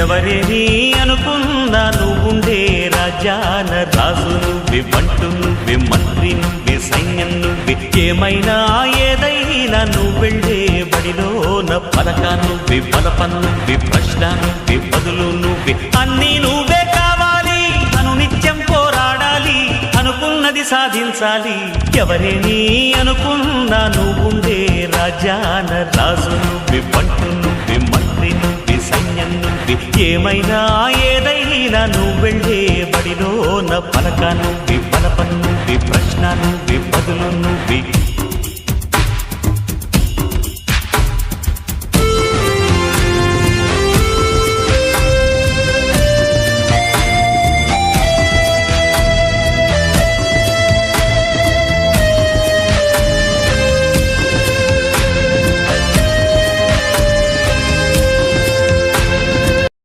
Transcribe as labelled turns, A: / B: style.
A: ఎవరేని అనుకున్నా నువ్వుండే రాజాన రాజు నువ్వే, బంటు నువ్వే, మంత్రి నువ్వే, సైన్యం నువ్వే, ఏమైనా ఏదైనా నువ్వు వెళ్ళే బడిలోన పలక నువ్వే, బలపం నువ్వే, ప్రశ్న నువ్వే, బదులు నువ్వే, అన్నీ నువ్వే కావాలి. అను నిత్యం పోరాడాలి, అనుకున్నది సాధించాలి. ఎవరేని అనుకున్నా నువ్వుండే రాజాన రాజు నువ్వే, బంటు నువ్వే, మంత్రి నువ్వే, సైన్యం నువ్వే, ఏమైనా ఏదైనా నువ్వు వెళ్ళే బడిలోన పలక నువ్వే, బలపం నువ్వే, ప్రశ్న నువ్వే, బదులు నువ్వే.